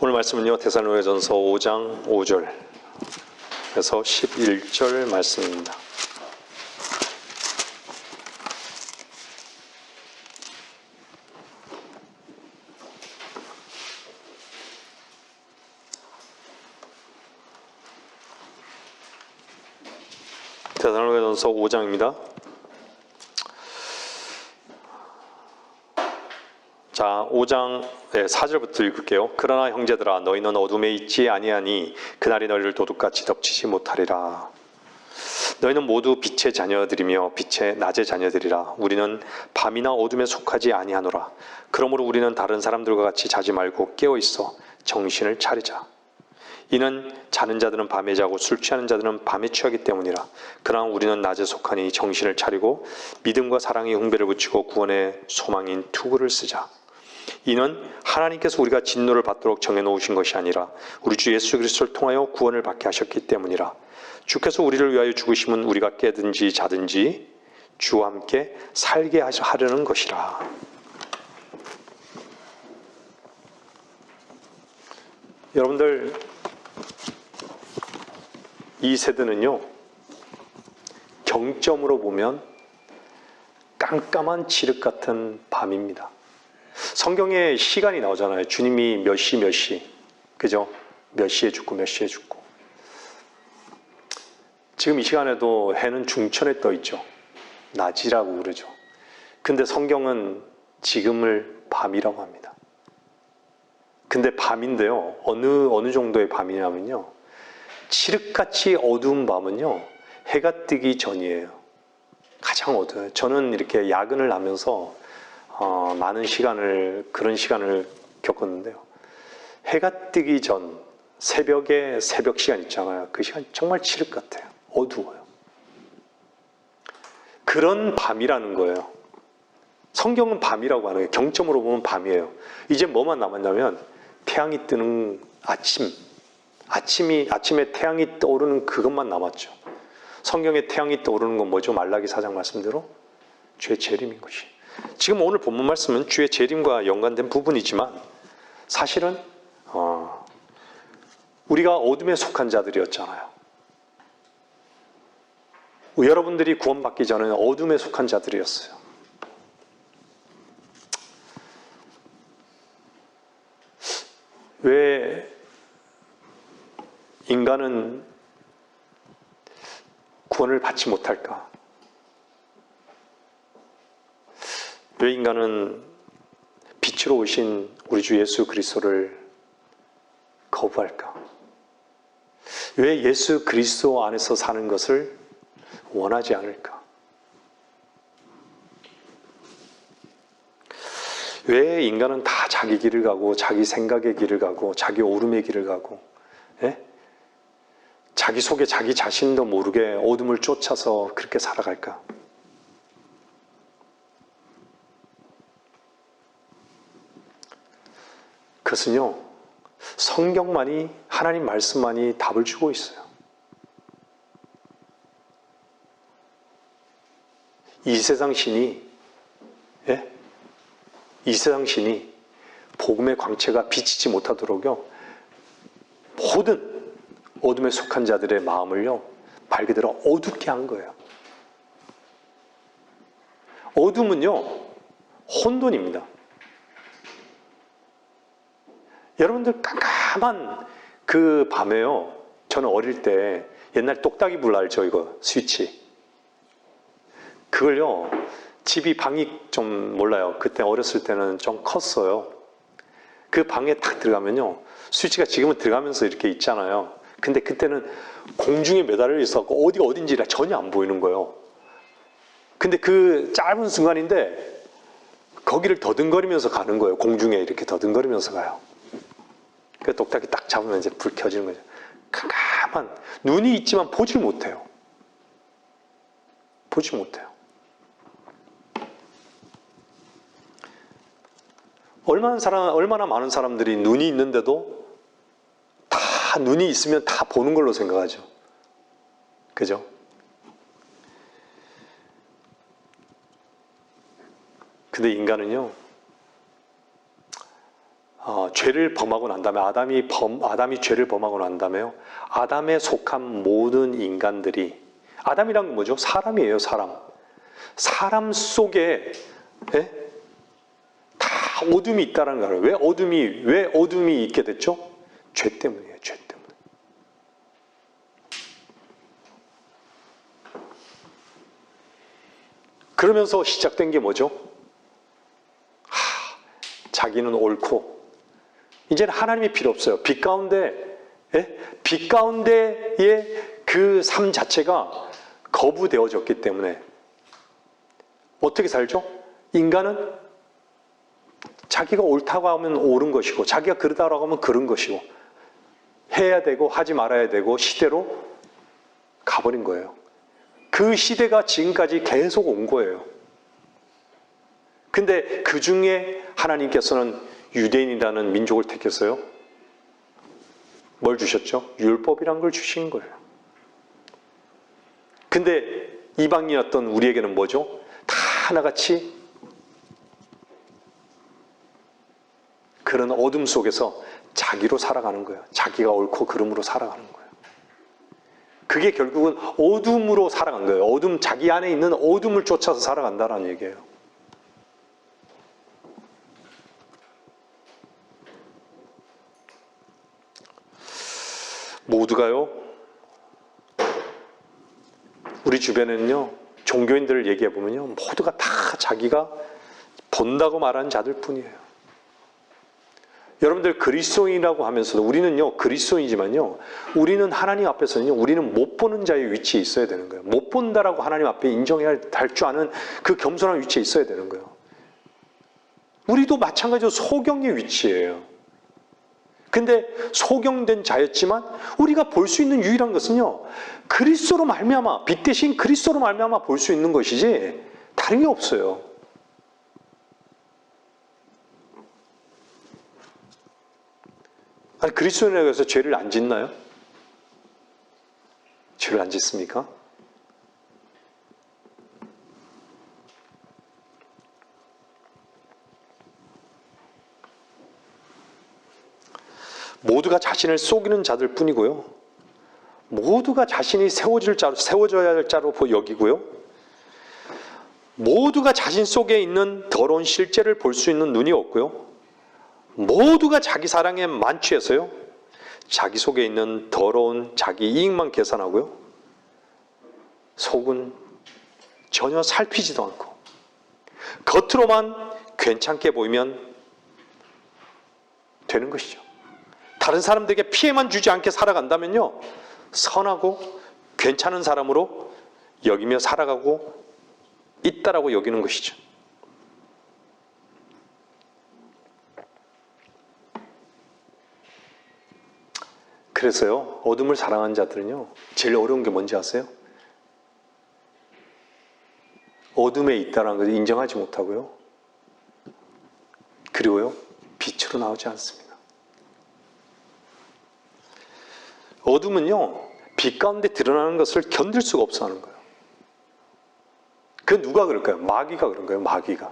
오늘 말씀은요, 데살로니가전서 5장 5절에서 11절 말씀입니다. 데살로니가전서 5장입니다. 자, 5장 4절부터 읽을게요. 그러나 형제들아, 너희는 어둠에 있지 아니하니 그날이 너희를 도둑같이 덮치지 못하리라. 너희는 모두 빛의 자녀들이며 빛의 낮의 자녀들이라. 우리는 밤이나 어둠에 속하지 아니하노라. 그러므로 우리는 다른 사람들과 같이 자지 말고 깨어 있어 정신을 차리자. 이는 자는 자들은 밤에 자고 술 취하는 자들은 밤에 취하기 때문이라. 그러나 우리는 낮에 속하니 정신을 차리고 믿음과 사랑의 흉배를 붙이고 구원의 소망인 투구를 쓰자. 이는 하나님께서 우리가 진노를 받도록 정해놓으신 것이 아니라 우리 주 예수 그리스도를 통하여 구원을 받게 하셨기 때문이라. 주께서 우리를 위하여 죽으심은 우리가 깨든지 자든지 주와 함께 살게 하려는 것이라. 여러분들, 이 세대는요, 경점으로 보면 깜깜한 칠흑 같은 밤입니다. 성경에 시간이 나오잖아요. 주님이 몇 시, 그죠? 몇 시에 죽고 몇 시에 죽고. 지금 이 시간에도 해는 중천에 떠 있죠. 낮이라고 그러죠. 근데 성경은 지금을 밤이라고 합니다. 근데 밤인데요, 어느 정도의 밤이냐면요, 칠흑같이 어두운 밤은요, 해가 뜨기 전이에요. 가장 어두워요. 저는 이렇게 야근을 하면서 많은 그런 시간을 겪었는데요. 해가 뜨기 전 새벽에 새벽 시간 있잖아요. 그 시간 정말 칠흑 같아요. 어두워요. 그런 밤이라는 거예요. 성경은 밤이라고 하는 거예요. 경점으로 보면 밤이에요. 이제 뭐만 남았냐면 태양이 뜨는 아침에 태양이 떠오르는 그것만 남았죠. 성경에 태양이 떠오르는 건 뭐죠? 말라기 4장 말씀대로 주의 재림인 것이. 지금 오늘 본문 말씀은 주의 재림과 연관된 부분이지만 사실은 우리가 어둠에 속한 자들이었잖아요. 여러분들이 구원받기 전에는 어둠에 속한 자들이었어요. 왜 인간은 구원을 받지 못할까? 왜 인간은 빛으로 오신 우리 주 예수 그리스도를 거부할까? 왜 예수 그리스도 안에서 사는 것을 원하지 않을까? 왜 인간은 다 자기 길을 가고 자기 생각의 길을 가고 자기 오름의 길을 가고 자기 속에 자기 자신도 모르게 어둠을 쫓아서 그렇게 살아갈까? 그것은요, 성경만이, 하나님 말씀만이 답을 주고 있어요. 이 세상 신이 복음의 광채가 비치지 못하도록요, 모든 어둠에 속한 자들의 마음을요, 말 그대로 어둡게 한 거예요. 어둠은요, 혼돈입니다. 여러분들 깜깜한 그 밤에요, 저는 어릴 때 옛날 똑딱이 불 알죠? 이거 스위치. 그걸요, 방이 좀 몰라요. 그때 어렸을 때는 좀 컸어요. 그 방에 딱 들어가면요, 스위치가 지금은 들어가면서 이렇게 있잖아요. 근데 그때는 공중에 매달려 있었고 어디가 어딘지 전혀 안 보이는 거예요. 근데 그 짧은 순간인데 거기를 더듬거리면서 가는 거예요. 공중에 이렇게 더듬거리면서 가요. 그 똑딱이 딱 잡으면 이제 불 켜지는 거죠. 깜깜한, 눈이 있지만 보질 못해요. 보지 못해요. 얼마나 많은 사람들이 눈이 있는데도 다 눈이 있으면 다 보는 걸로 생각하죠. 그죠? 근데 인간은요, 죄를 범하고 난 다음에 아담이 죄를 범하고 난 다음에요. 아담에 속한 모든 인간들이 아담이란 건 뭐죠? 사람이에요, 사람. 사람 속에 다 어둠이 있다는 거예요. 왜 어둠이 있게 됐죠? 죄 때문이에요, 죄 때문에. 그러면서 시작된 게 뭐죠? 자기는 옳고 이제는 하나님이 필요 없어요. 빛 가운데의 그 삶 자체가 거부되어졌기 때문에 어떻게 살죠? 인간은 자기가 옳다고 하면 옳은 것이고 자기가 그러다라고 하면 그런 것이고 해야 되고 하지 말아야 되고 시대로 가버린 거예요. 그 시대가 지금까지 계속 온 거예요. 근데 그 중에 하나님께서는 유대인이라는 민족을 택했어요. 뭘 주셨죠? 율법이란 걸 주신 거예요. 근데 이방인이었던 우리에게는 뭐죠? 다 하나같이 그런 어둠 속에서 자기로 살아가는 거예요. 자기가 옳고 그름으로 살아가는 거예요. 그게 결국은 어둠으로 살아간 거예요. 자기 안에 있는 어둠을 쫓아서 살아간다는 얘기예요. 모두가요, 우리 주변에는요, 종교인들을 얘기해 보면요, 모두가 다 자기가 본다고 말하는 자들 뿐이에요. 여러분들 그리스도인이라고 하면서도 우리는요, 그리스도인이지만요, 우리는 하나님 앞에서는요, 우리는 못 보는 자의 위치에 있어야 되는 거예요. 못 본다라고 하나님 앞에 인정해야 할 줄 아는 그 겸손한 위치에 있어야 되는 거예요. 우리도 마찬가지로 소경의 위치예요. 근데 소경된 자였지만 우리가 볼 수 있는 유일한 것은요, 그리스도로 말미암아, 빛 대신 그리스도로 말미암아 볼 수 있는 것이지 다른 게 없어요. 아니, 그리스도인에게 해서 죄를 안 짓나요? 죄를 안 짓습니까? 모두가 자신을 속이는 자들 뿐이고요. 모두가 자신이 세워져야 할 자로 여기고요. 모두가 자신 속에 있는 더러운 실제를 볼 수 있는 눈이 없고요. 모두가 자기 사랑에 만취해서요. 자기 속에 있는 더러운 자기 이익만 계산하고요. 속은 전혀 살피지도 않고 겉으로만 괜찮게 보이면 되는 것이죠. 다른 사람들에게 피해만 주지 않게 살아간다면요, 선하고 괜찮은 사람으로 여기며 살아가고 있다라고 여기는 것이죠. 그래서요, 어둠을 사랑하는 자들은요, 제일 어려운 게 뭔지 아세요? 어둠에 있다는 것을 인정하지 못하고요, 그리고요, 빛으로 나오지 않습니다. 어둠은요, 빛 가운데 드러나는 것을 견딜 수가 없어 하는 거예요. 그 누가 그럴까요? 마귀가 그런 거예요, 마귀가.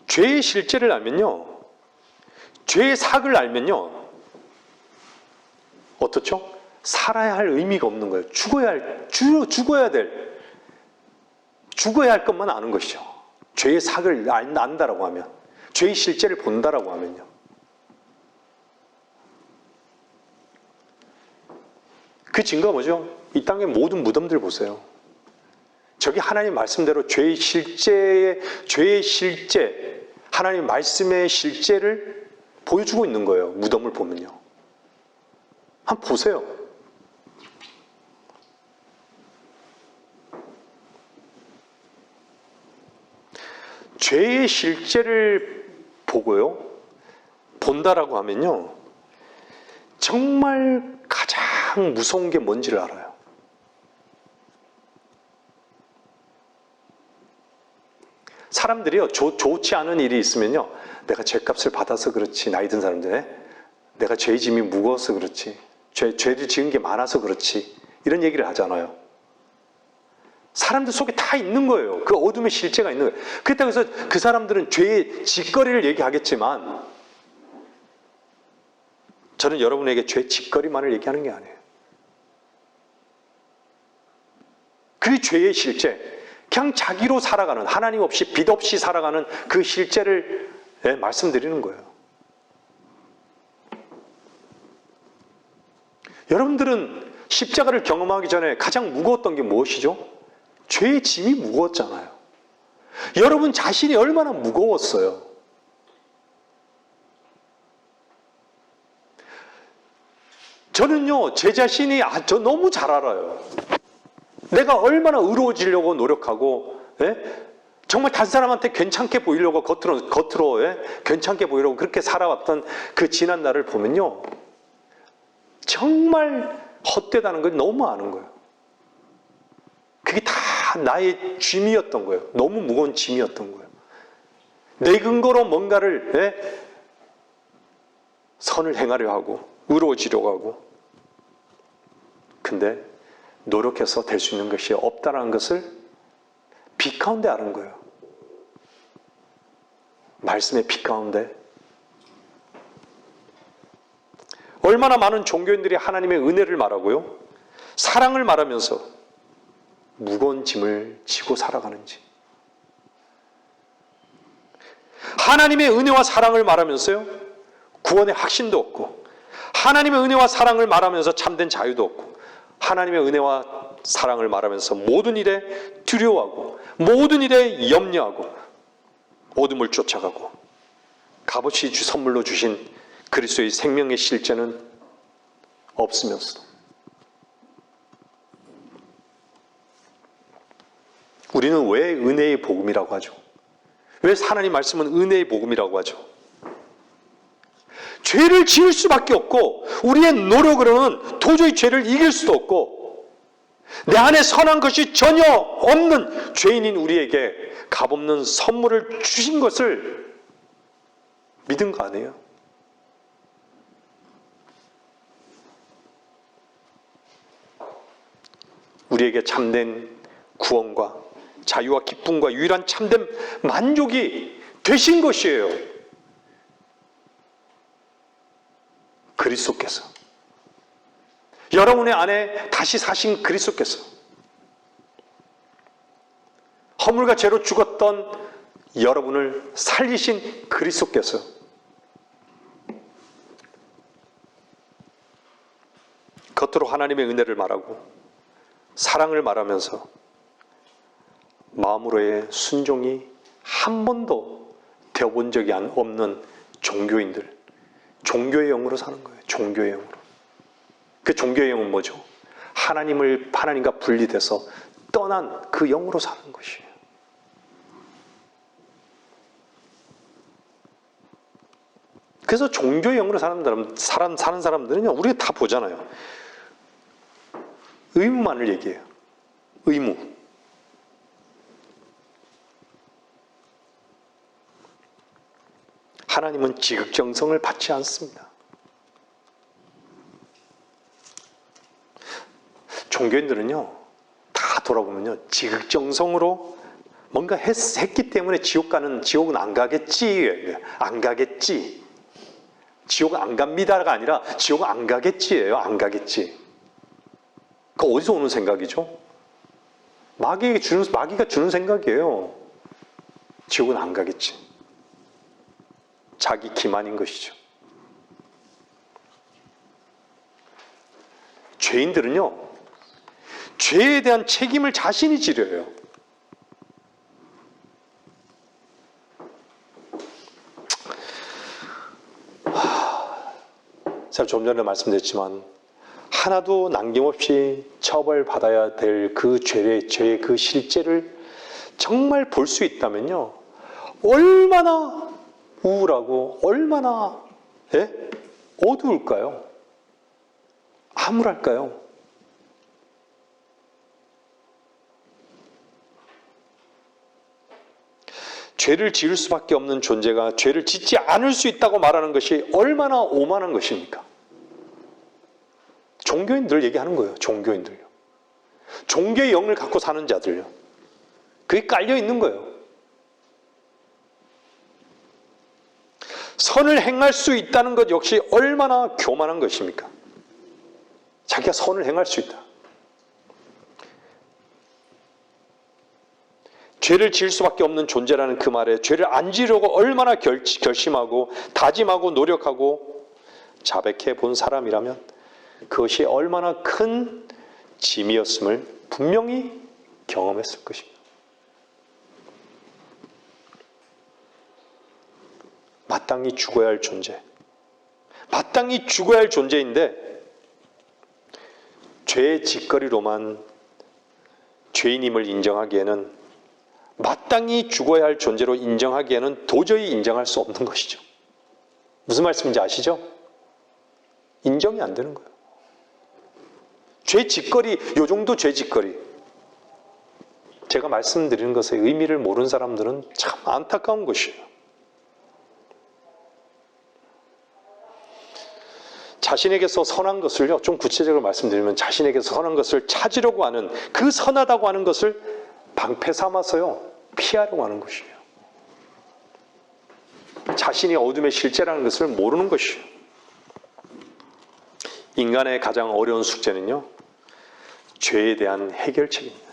죄의 실제를 알면요, 죄의 삭을 알면요, 어떻죠? 살아야 할 의미가 없는 거예요. 죽어야 할 것만 아는 것이죠. 죄의 삭을 안다라고 하면. 죄의 실제를 본다라고 하면요. 그 증거가 뭐죠? 이 땅의 모든 무덤들 보세요. 저기 하나님 말씀대로 죄의 실제, 하나님 말씀의 실제를 보여주고 있는 거예요. 무덤을 보면요. 한번 보세요. 죄의 실제를 보고요, 본다라고 하면요, 정말 가장 무서운 게 뭔지를 알아요. 사람들이요, 좋지 않은 일이 있으면요, 내가 죄값을 받아서 그렇지, 나이 든 사람들, 내가 죄의 짐이 무거워서 그렇지, 죄를 지은 게 많아서 그렇지, 이런 얘기를 하잖아요. 사람들 속에 다 있는 거예요. 그 어둠의 실체가 있는 거예요. 그렇다고 해서 그 사람들은 죄의 짓거리를 얘기하겠지만 저는 여러분에게 죄의 짓거리만을 얘기하는 게 아니에요. 그 죄의 실체, 그냥 자기로 살아가는, 하나님 없이 빛 없이 살아가는 그 실체를 말씀드리는 거예요. 여러분들은 십자가를 경험하기 전에 가장 무거웠던 게 무엇이죠? 죄의 짐이 무거웠잖아요. 여러분 자신이 얼마나 무거웠어요. 저는요, 제 자신이 저 너무 잘 알아요. 내가 얼마나 의로워지려고 노력하고, 정말 다른 사람한테 괜찮게 보이려고 겉으로 괜찮게 보이려고 그렇게 살아왔던 그 지난 날을 보면요, 정말 헛되다는 걸 너무 아는 거예요. 그게 다 나의 짐이었던 거예요. 너무 무거운 짐이었던 거예요. 내 근거로 뭔가를 선을 행하려 하고 의로워지려고 하고, 근데 노력해서 될 수 있는 것이 없다는 것을 빛 가운데 아는 거예요. 말씀의 빛 가운데. 얼마나 많은 종교인들이 하나님의 은혜를 말하고요, 사랑을 말하면서 무거운 짐을 지고 살아가는지. 하나님의 은혜와 사랑을 말하면서요, 구원의 확신도 없고, 하나님의 은혜와 사랑을 말하면서 참된 자유도 없고, 하나님의 은혜와 사랑을 말하면서 모든 일에 두려워하고, 모든 일에 염려하고, 어둠을 쫓아가고, 값없이 선물로 주신 그리스도의 생명의 실제는 없으면서도 우리는 왜 은혜의 복음이라고 하죠? 왜 하나님 말씀은 은혜의 복음이라고 하죠? 죄를 지을 수밖에 없고, 우리의 노력으로는 도저히 죄를 이길 수도 없고, 내 안에 선한 것이 전혀 없는 죄인인 우리에게 값없는 선물을 주신 것을 믿은 거 아니에요? 우리에게 참된 구원과 자유와 기쁨과 유일한 참된 만족이 되신 것이에요. 그리스도께서, 여러분의 안에 다시 사신 그리스도께서, 허물과 죄로 죽었던 여러분을 살리신 그리스도께서 겉으로 하나님의 은혜를 말하고 사랑을 말하면서 마음으로의 순종이 한 번도 되어본 적이 없는 종교인들, 종교의 영으로 사는 거예요. 종교의 영으로. 그 종교의 영은 뭐죠? 하나님과 분리돼서 떠난 그 영으로 사는 것이에요. 그래서 종교의 영으로 사는 사람들은요, 우리가 다 보잖아요. 의무만을 얘기해요. 의무. 하나님은 지극정성을 받지 않습니다. 종교인들은요, 다 돌아보면요, 지극정성으로 뭔가 했기 때문에 지옥은 안 가겠지. 안 가겠지. 지옥은 안 갑니다가 아니라 지옥은 안 가겠지예요. 안 가겠지. 그거 어디서 오는 생각이죠? 마귀가 주는 생각이에요. 지옥은 안 가겠지. 자기 기만인 것이죠. 죄인들은요, 죄에 대한 책임을 자신이 지려요. 제가 좀 전에 말씀드렸지만 하나도 남김없이 처벌받아야 될 그 죄의 그 실제를 정말 볼 수 있다면요, 얼마나 우울하고 얼마나 어두울까요? 암울할까요? 죄를 지을 수밖에 없는 존재가 죄를 짓지 않을 수 있다고 말하는 것이 얼마나 오만한 것입니까? 종교인들 얘기하는 거예요. 종교인들요. 종교의 영을 갖고 사는 자들요. 그게 깔려 있는 거예요. 선을 행할 수 있다는 것 역시 얼마나 교만한 것입니까? 자기가 선을 행할 수 있다. 죄를 지을 수밖에 없는 존재라는 그 말에 죄를 안 지으려고 얼마나 결심하고 다짐하고 노력하고 자백해 본 사람이라면 그것이 얼마나 큰 짐이었음을 분명히 경험했을 것입니다. 마땅히 죽어야 할 존재. 마땅히 죽어야 할 존재인데 죄의 짓거리로만 죄인임을 인정하기에는 마땅히 죽어야 할 존재로 인정하기에는 도저히 인정할 수 없는 것이죠. 무슨 말씀인지 아시죠? 인정이 안 되는 거예요. 죄 짓거리, 요 정도 죄 짓거리. 제가 말씀드리는 것의 의미를 모르는 사람들은 참 안타까운 것이에요. 자신에게서 선한 것을요, 좀 구체적으로 말씀드리면 자신에게서 선한 것을 찾으려고 하는 그 선하다고 하는 것을 방패 삼아서요, 피하려고 하는 것이에요. 자신이 어둠의 실제라는 것을 모르는 것이에요. 인간의 가장 어려운 숙제는요, 죄에 대한 해결책입니다.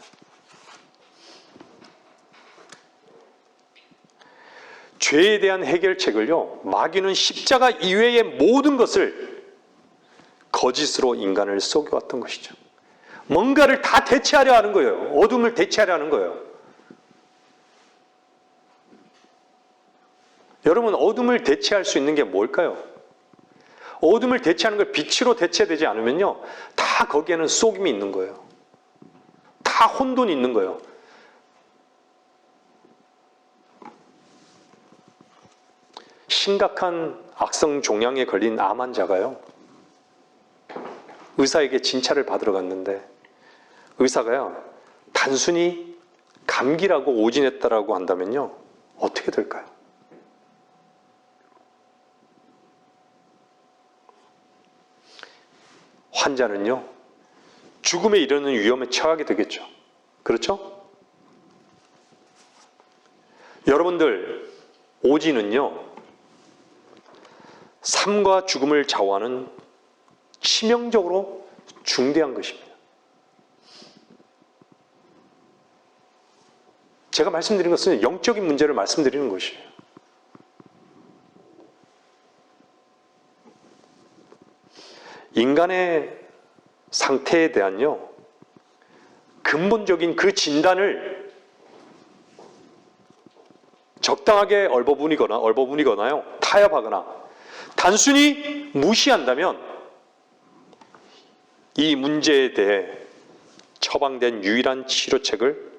죄에 대한 해결책을요, 마귀는 십자가 이외의 모든 것을 거짓으로 인간을 속여왔던 것이죠. 뭔가를 다 대체하려 하는 거예요. 어둠을 대체하려 하는 거예요. 여러분, 어둠을 대체할 수 있는 게 뭘까요? 어둠을 대체하는 걸 빛으로 대체되지 않으면요, 다 거기에는 속임이 있는 거예요. 다 혼돈이 있는 거예요. 심각한 악성 종양에 걸린 암 환자가요, 의사에게 진찰을 받으러 갔는데 의사가요, 단순히 감기라고 오진했다라고 한다면요, 어떻게 될까요? 환자는요, 죽음에 이르는 위험에 처하게 되겠죠. 그렇죠? 여러분들, 오진은요, 삶과 죽음을 좌우하는 치명적으로 중대한 것입니다. 제가 말씀드린 것은 영적인 문제를 말씀드리는 것이에요. 인간의 상태에 대한요, 근본적인 그 진단을 적당하게 얼버무리거나요, 타협하거나 단순히 무시한다면 이 문제에 대해 처방된 유일한 치료책을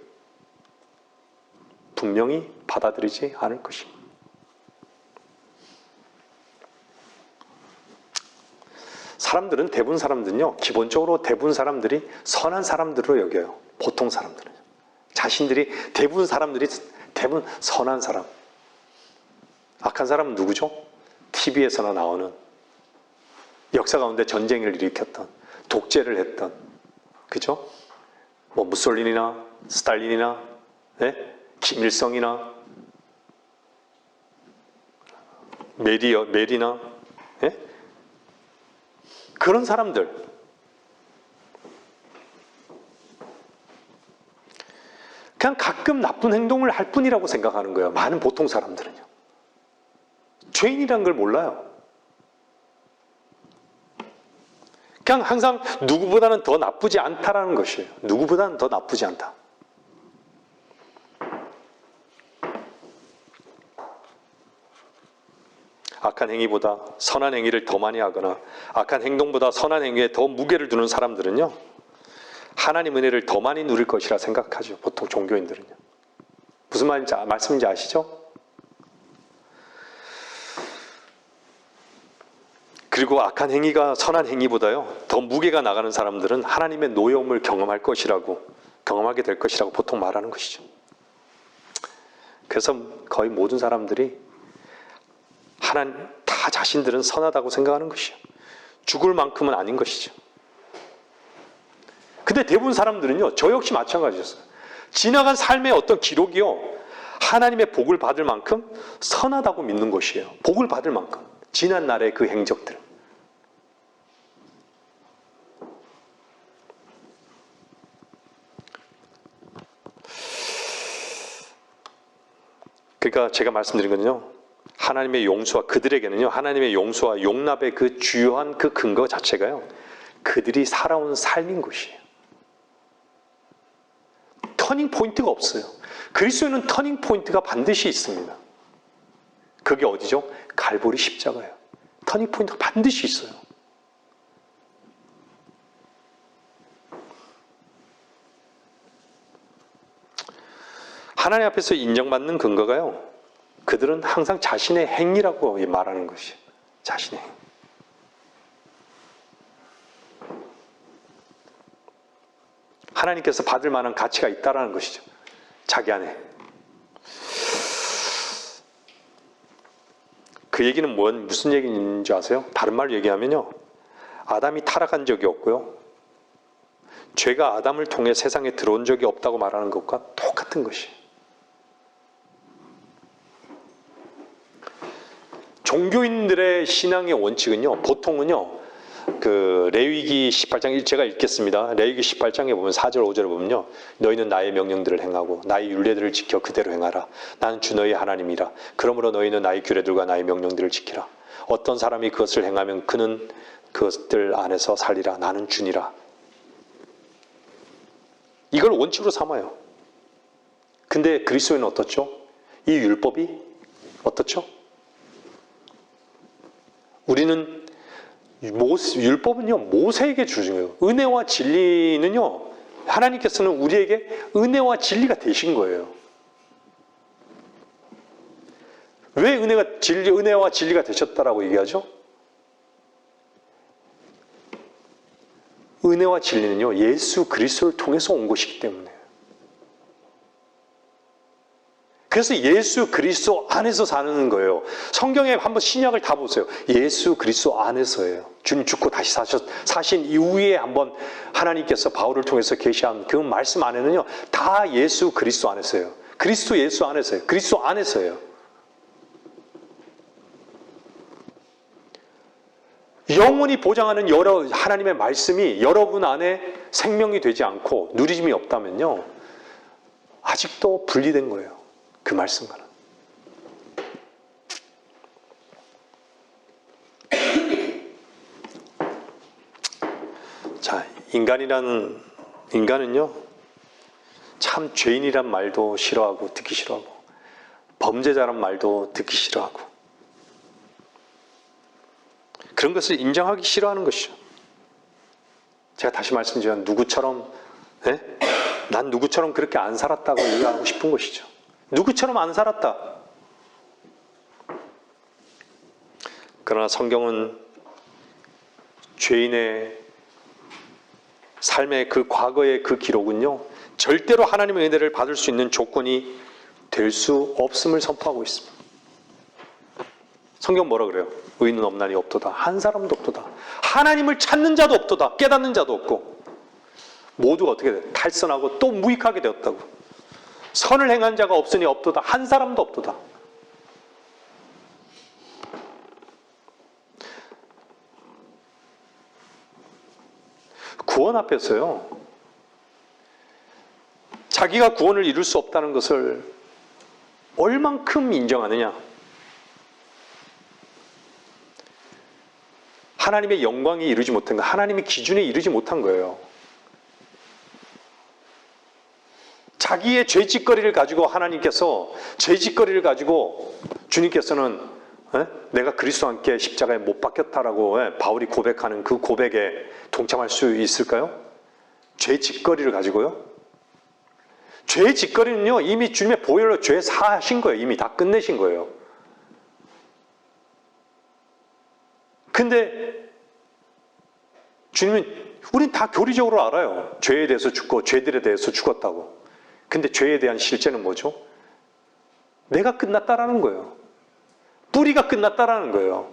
분명히 받아들이지 않을 것입니다. 대부분 사람들은요, 기본적으로 대부분 사람들이 선한 사람들로 여겨요. 보통 사람들은. 대부분 선한 사람. 악한 사람은 누구죠? TV에서나 나오는, 역사 가운데 전쟁을 일으켰던, 독재를 했던, 그죠? 뭐 무솔리니나 스탈린이나, 네? 김일성이나 메리나, 네? 그런 사람들. 그냥 가끔 나쁜 행동을 할 뿐이라고 생각하는 거예요. 많은 보통 사람들은요. 죄인이란 걸 몰라요. 그냥 항상 누구보다는 더 나쁘지 않다라는 것이에요. 누구보다는 더 나쁘지 않다. 악한 행위보다 선한 행위를 더 많이 하거나 악한 행동보다 선한 행위에 더 무게를 두는 사람들은요, 하나님 은혜를 더 많이 누릴 것이라 생각하죠. 보통 종교인들은요. 무슨 말씀인지 아시죠? 그리고 악한 행위가 선한 행위보다요, 더 무게가 나가는 사람들은 하나님의 노여움을 경험하게 될 것이라고 보통 말하는 것이죠. 그래서 거의 모든 사람들이 다 자신들은 선하다고 생각하는 것이죠. 죽을 만큼은 아닌 것이죠. 근데 대부분 사람들은요, 저 역시 마찬가지였어요. 지나간 삶의 어떤 기록이요, 하나님의 복을 받을 만큼 선하다고 믿는 것이에요. 복을 받을 만큼. 지난 날의 그 행적들. 그러니까 제가 말씀드린 건요, 하나님의 용서와 그들에게는요, 하나님의 용서와 용납의 그 주요한 그 근거 자체가요, 그들이 살아온 삶인 것이에요. 터닝 포인트가 없어요. 그리스도에는 터닝 포인트가 반드시 있습니다. 그게 어디죠? 갈보리 십자가예요. 터닝 포인트가 반드시 있어요. 하나님 앞에서 인정받는 근거가요, 그들은 항상 자신의 행위라고 말하는 것이에요. 자신의 행. 하나님께서 받을 만한 가치가 있다라는 것이죠. 자기 안에. 그 얘기는 무슨 얘기인지 아세요? 다른 말로 얘기하면요, 아담이 타락한 적이 없고요, 죄가 아담을 통해 세상에 들어온 적이 없다고 말하는 것과 똑같은 것이에요. 종교인들의 신앙의 원칙은요, 보통은요, 그 레위기 18장, 제가 읽겠습니다. 레위기 18장에 보면 4절 5절에 보면요, 너희는 나의 명령들을 행하고 나의 율례들을 지켜 그대로 행하라. 나는 주 너희 하나님이라. 그러므로 너희는 나의 규례들과 나의 명령들을 지키라. 어떤 사람이 그것을 행하면 그는 그것들 안에서 살리라. 나는 주니라. 이걸 원칙으로 삼아요. 근데 그리스도에는 어떻죠? 이 율법이 어떻죠? 우리는 율법은요, 모세에게 주신 거예요. 은혜와 진리는요, 하나님께서는 우리에게 은혜와 진리가 되신 거예요. 왜 은혜와 진리가 되셨다라고 얘기하죠? 은혜와 진리는요, 예수 그리스도를 통해서 온 것이기 때문에. 그래서 예수 그리스도 안에서 사는 거예요. 성경에 한번 신약을 다 보세요. 예수 그리스도 안에서예요. 주님 죽고 다시 사신 이후에 한번 하나님께서 바울을 통해서 계시한 그 말씀 안에는요, 다 예수 그리스도 안에서예요. 그리스도 예수 안에서예요. 그리스도 안에서예요. 영원히 보장하는 하나님의 말씀이 여러분 안에 생명이 되지 않고 누리짐이 없다면요, 아직도 분리된 거예요. 그 말씀과는. 자, 인간은요, 참 죄인이란 말도 싫어하고 듣기 싫어하고, 범죄자란 말도 듣기 싫어하고, 그런 것을 인정하기 싫어하는 것이죠. 제가 다시 말씀드리면 누구처럼, 난 누구처럼 그렇게 안 살았다고 얘기하고 싶은 것이죠. 누구처럼 안 살았다. 그러나 성경은 죄인의 삶의 그 과거의 그 기록은요, 절대로 하나님의 은혜를 받을 수 있는 조건이 될 수 없음을 선포하고 있습니다. 성경 뭐라 그래요? 의인은 없나니 없도다. 한 사람도 없도다. 하나님을 찾는 자도 없도다. 깨닫는 자도 없고, 모두가 어떻게 돼? 탈선하고 또 무익하게 되었다고. 선을 행한 자가 없으니 없도다. 한 사람도 없도다. 구원 앞에서요, 자기가 구원을 이룰 수 없다는 것을 얼만큼 인정하느냐. 하나님의 영광이 이루지 못한 거, 하나님의 기준에 이르지 못한 거예요. 자기의 죄짓거리를 가지고 하나님께서, 죄짓거리를 가지고 주님께서는 내가 그리스도와 함께 십자가에 못 박혔다라고 바울이 고백하는 그 고백에 동참할 수 있을까요? 죄짓거리를 가지고요? 죄짓거리는요, 이미 주님의 보혈로 죄 사하신 거예요. 이미 다 끝내신 거예요. 근데 주님은, 우린 다 교리적으로 알아요. 죄에 대해서 죽고 죄들에 대해서 죽었다고. 근데 죄에 대한 실제는 뭐죠? 내가 끝났다라는 거예요. 뿌리가 끝났다라는 거예요.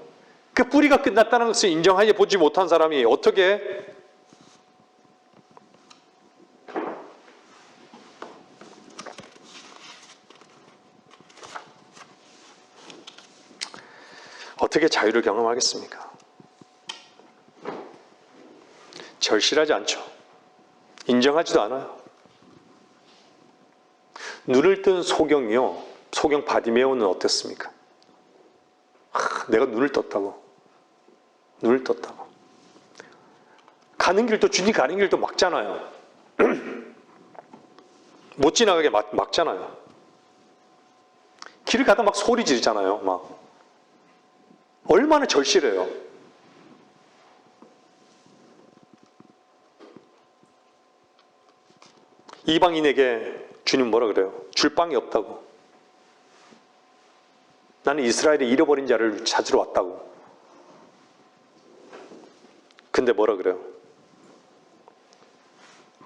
그 뿌리가 끝났다는 것을 인정하지 보지 못한 사람이 어떻게 어떻게 자유를 경험하겠습니까? 절실하지 않죠. 인정하지도 않아요. 눈을 뜬 소경이요. 소경 바디메오는 어땠습니까? 내가 눈을 떴다고. 눈을 떴다고. 가는 길도, 주님 가는 길도 막잖아요. 못 지나가게 막잖아요. 길을 가다 막 소리 지르잖아요. 막. 얼마나 절실해요. 이방인에게 주님 뭐라 그래요? 줄 빵이 없다고. 나는 이스라엘에 잃어버린 자를 찾으러 왔다고. 근데 뭐라 그래요?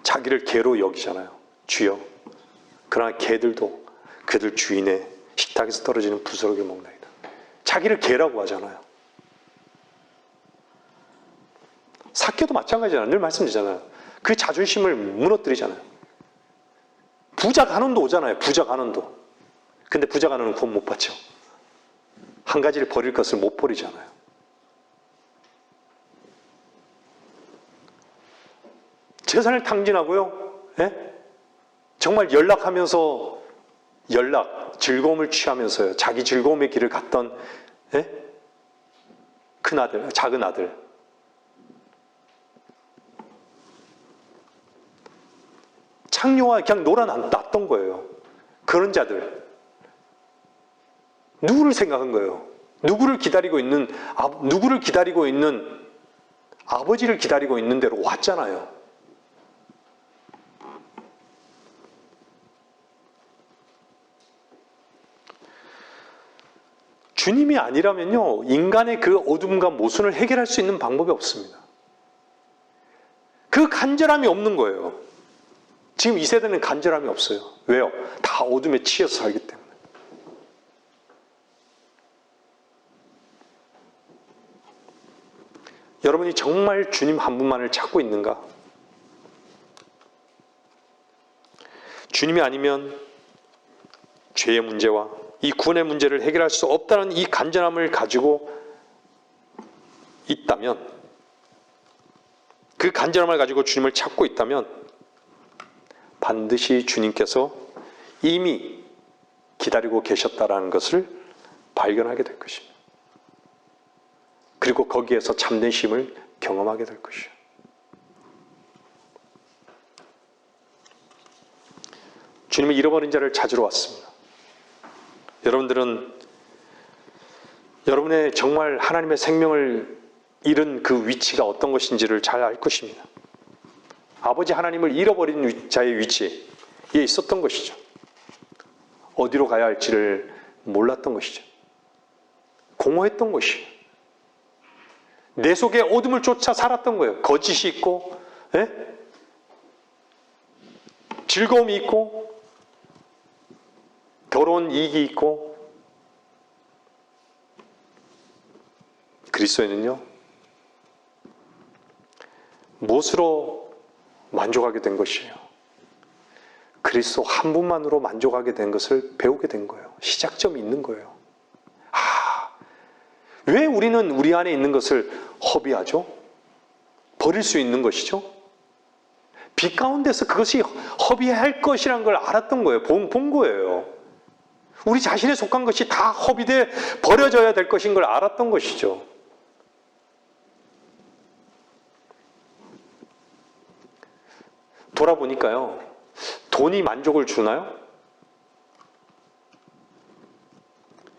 자기를 개로 여기잖아요. 주여. 그러나 개들도 그들 주인의 식탁에서 떨어지는 부스러기를 먹나이다. 자기를 개라고 하잖아요. 삭개도 마찬가지잖아요. 늘 말씀드리잖아요. 그 자존심을 무너뜨리잖아요. 부자 간원도 오잖아요. 부자 간원도. 근데 부자 간원은 구원 못 받죠. 한 가지를 버릴 것을 못 버리잖아요. 재산을 탕진하고요. 예? 정말 연락하면서 즐거움을 취하면서요. 자기 즐거움의 길을 갔던 예? 큰 아들, 작은 아들. 창녀와 그냥 놀아놨던 거예요. 그런 자들. 누구를 생각한 거예요? 누구를 기다리고 있는 아버지를 기다리고 있는 대로 왔잖아요. 주님이 아니라면요, 인간의 그 어둠과 모순을 해결할 수 있는 방법이 없습니다. 그 간절함이 없는 거예요. 지금 이 세대는 간절함이 없어요. 왜요? 다 어둠에 치여서 살기 때문에. 여러분이 정말 주님 한 분만을 찾고 있는가? 주님이 아니면 죄의 문제와 이 구원의 문제를 해결할 수 없다는 이 간절함을 가지고 있다면, 그 간절함을 가지고 주님을 찾고 있다면 반드시 주님께서 이미 기다리고 계셨다라는 것을 발견하게 될 것입니다. 그리고 거기에서 참된 쉼을 경험하게 될 것이요. 주님은 잃어버린 자를 찾으러 왔습니다. 여러분들은 여러분의 정말 하나님의 생명을 잃은 그 위치가 어떤 것인지를 잘 알 것입니다. 아버지 하나님을 잃어버린 자의 위치에 있었던 것이죠. 어디로 가야 할지를 몰랐던 것이죠. 공허했던 것이에요. 내 속에 어둠을 쫓아 살았던 거예요. 거짓이 있고, 즐거움이 있고, 더러운 이익이 있고. 그리스도인은요, 무엇으로 만족하게 된 것이에요? 그리스도 한 분만으로 만족하게 된 것을 배우게 된 거예요. 시작점이 있는 거예요. 왜 우리는 우리 안에 있는 것을 허비하죠? 버릴 수 있는 것이죠? 빛 가운데서 그것이 허비해야 할 것이라는 걸 알았던 거예요. 본 거예요. 우리 자신에 속한 것이 다 허비돼 버려져야 될 것인 걸 알았던 것이죠. 돌아보니까요, 돈이 만족을 주나요?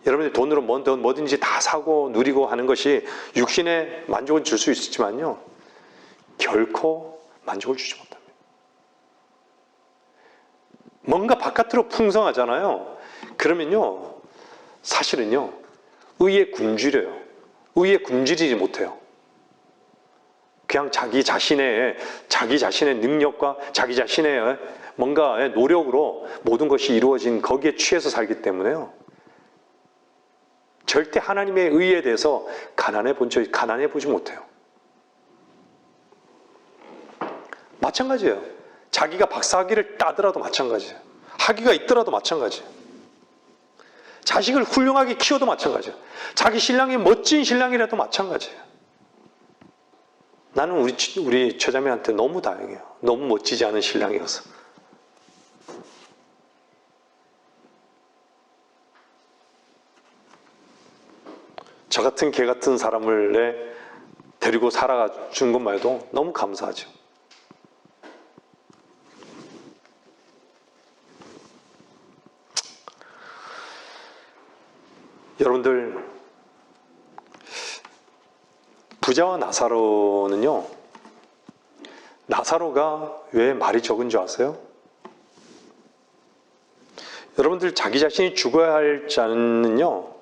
여러분들 돈으로 뭐든지 다 사고 누리고 하는 것이 육신에 만족을 줄 수 있지만요, 결코 만족을 주지 못합니다. 뭔가 바깥으로 풍성하잖아요. 그러면요, 사실은요, 의에 굶주려요. 의에 굶주리지 못해요. 그냥 자기 자신의 능력과 자기 자신의 뭔가 노력으로 모든 것이 이루어진 거기에 취해서 살기 때문에요, 절대 하나님의 의에 대해서 가난해 보지 못해요. 마찬가지예요. 자기가 박사학위를 따더라도 마찬가지예요. 학위가 있더라도 마찬가지예요. 자식을 훌륭하게 키워도 마찬가지예요. 자기 신랑이 멋진 신랑이라도 마찬가지예요. 나는 우리 처자매한테 너무 다행해요. 너무 멋지지 않은 신랑이어서. 저 같은 개 같은 사람을 데리고 살아가 준 것만 해도 너무 감사하죠. 여러분들, 부자와 나사로는요, 나사로가 왜 말이 적은 줄 아세요? 여러분들, 자기 자신이 죽어야 할 자는요,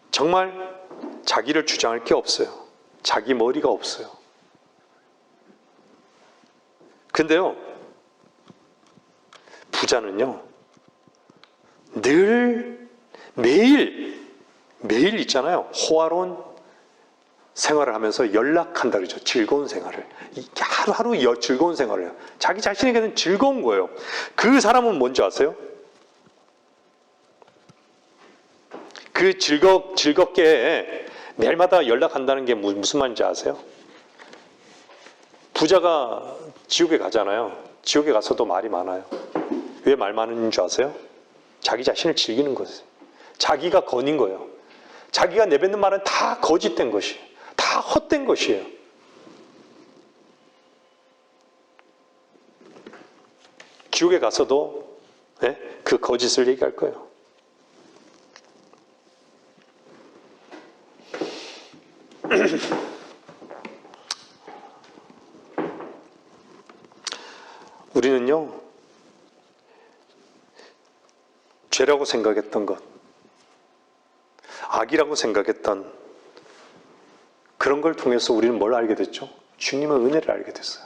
정말 자기를 주장할 게 없어요. 자기 머리가 없어요. 근데요, 부자는요, 늘 매일 있잖아요. 호화로운 생활을 하면서 연락한다 그러죠. 즐거운 생활을. 하루하루 즐거운 생활을 해요. 자기 자신에게는 즐거운 거예요. 그 사람은 뭔지 아세요? 그 즐겁게 매일마다 연락한다는 게 무슨 말인지 아세요? 부자가 지옥에 가잖아요. 지옥에 가서도 말이 많아요. 왜 말 많은 줄 아세요? 자기 자신을 즐기는 거예요. 자기가 건인 거예요. 자기가 내뱉는 말은 다 거짓된 것이에요. 다 헛된 것이에요. 지옥에 가서도 그 거짓을 얘기할 거예요. 우리는요, 죄라고 생각했던 것, 악이라고 생각했던 그런 걸 통해서 우리는 뭘 알게 됐죠? 주님의 은혜를 알게 됐어요.